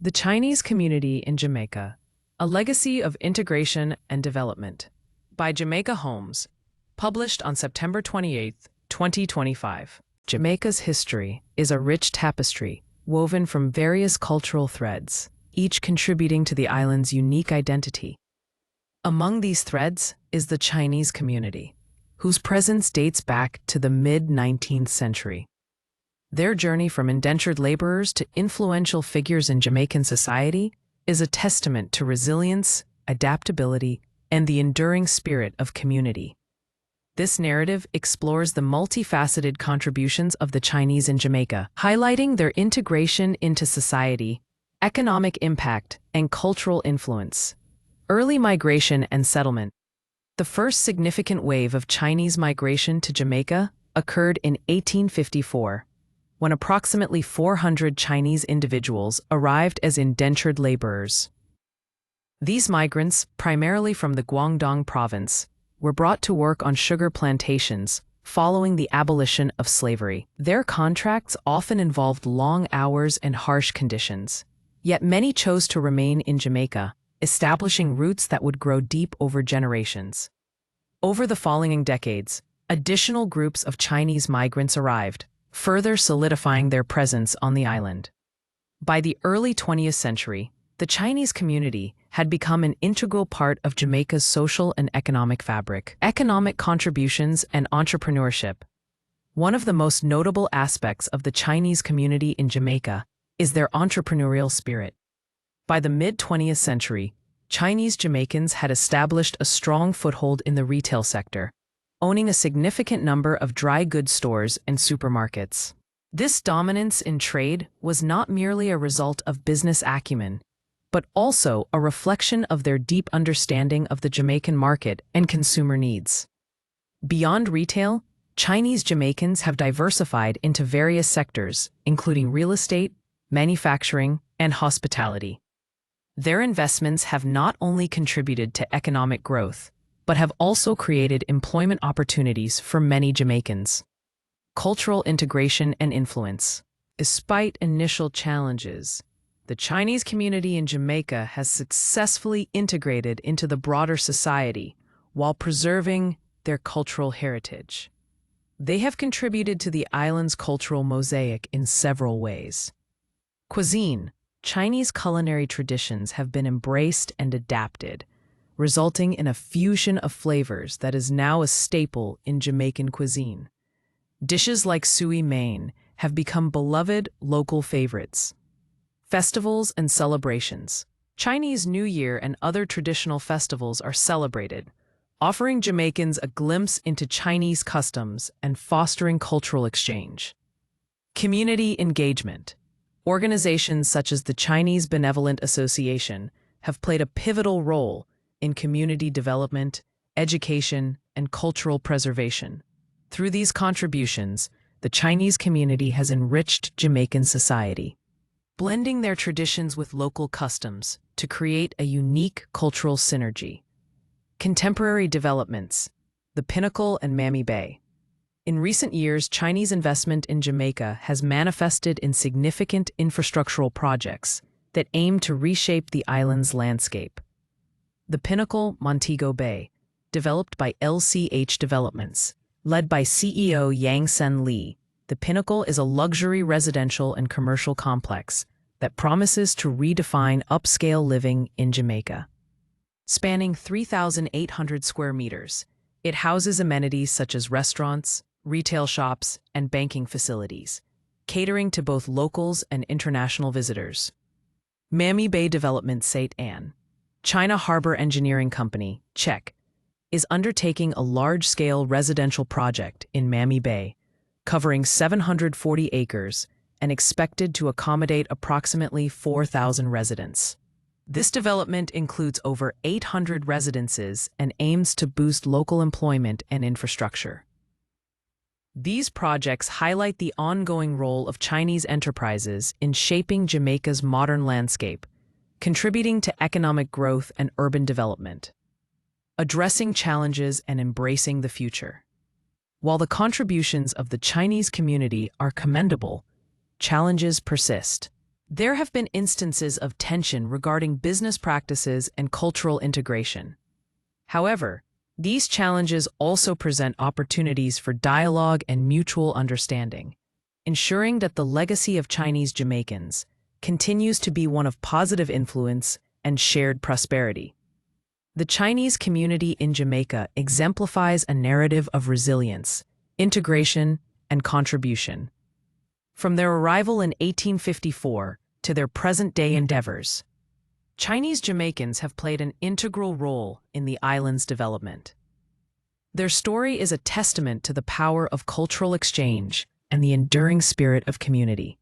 The Chinese Community in Jamaica, A Legacy of Integration and Development, by Jamaica Holmes, published on September 28, 2025. Jamaica's history is a rich tapestry woven from various cultural threads, each contributing to the island's unique identity. Among these threads is the Chinese community, whose presence dates back to the mid-19th century. Their journey from indentured laborers to influential figures in Jamaican society is a testament to resilience, adaptability, and the enduring spirit of community. This narrative explores the multifaceted contributions of the Chinese in Jamaica, highlighting their integration into society, economic impact, and cultural influence. Early migration and settlement. The first significant wave of Chinese migration to Jamaica occurred in 1854, when approximately 400 Chinese individuals arrived as indentured laborers. These migrants, primarily from the Guangdong province, were brought to work on sugar plantations following the abolition of slavery. Their contracts often involved long hours and harsh conditions, yet many chose to remain in Jamaica, establishing roots that would grow deep over generations. Over the following decades, additional groups of Chinese migrants arrived, further solidifying their presence on the island. By the early 20th century, the Chinese community had become an integral part of Jamaica's social and economic fabric. Economic contributions and entrepreneurship. One of the most notable aspects of the Chinese community in Jamaica is their entrepreneurial spirit. By the mid-20th century, Chinese Jamaicans had established a strong foothold in the retail sector, owning a significant number of dry goods stores and supermarkets. This dominance in trade was not merely a result of business acumen, but also a reflection of their deep understanding of the Jamaican market and consumer needs. Beyond retail, Chinese Jamaicans have diversified into various sectors, including real estate, manufacturing, and hospitality. Their investments have not only contributed to economic growth, but have also created employment opportunities for many Jamaicans. Cultural integration and influence. Despite initial challenges, the Chinese community in Jamaica has successfully integrated into the broader society while preserving their cultural heritage. They have contributed to the island's cultural mosaic in several ways. Cuisine. Chinese culinary traditions have been embraced and adapted, resulting in a fusion of flavors that is now a staple in Jamaican cuisine. Dishes like sui mein have become beloved local favorites. Festivals and celebrations. Chinese New Year and other traditional festivals are celebrated, offering Jamaicans a glimpse into Chinese customs and fostering cultural exchange. Community engagement. Organizations such as the Chinese Benevolent Association have played a pivotal role in community development, education, and cultural preservation. Through these contributions, the Chinese community has enriched Jamaican society, blending their traditions with local customs to create a unique cultural synergy. Contemporary developments. The Pinnacle and Mammee Bay. In recent years, Chinese investment in Jamaica has manifested in significant infrastructural projects that aim to reshape the island's landscape. The Pinnacle, Montego Bay, developed by LCH Developments, led by CEO Yang Sen Lee. The Pinnacle is a luxury residential and commercial complex that promises to redefine upscale living in Jamaica. Spanning 3,800 square meters, it houses amenities such as restaurants, retail shops, and banking facilities, catering to both locals and international visitors. Mammee Bay Development St. Anne, China Harbor Engineering Company, Czech, is undertaking a large-scale residential project in Mammee Bay, covering 740 acres and expected to accommodate approximately 4,000 residents. This development includes over 800 residences and aims to boost local employment and infrastructure. These projects highlight the ongoing role of Chinese enterprises in shaping Jamaica's modern landscape, contributing to economic growth and urban development. Addressing challenges and embracing the future. While the contributions of the Chinese community are commendable, challenges persist. There have been instances of tension regarding business practices and cultural integration. However, these challenges also present opportunities for dialogue and mutual understanding, ensuring that the legacy of Chinese Jamaicans continues to be one of positive influence and shared prosperity. The Chinese community in Jamaica exemplifies a narrative of resilience, integration, and contribution. From their arrival in 1854 to their present-day endeavors, Chinese Jamaicans have played an integral role in the island's development. Their story is a testament to the power of cultural exchange and the enduring spirit of community.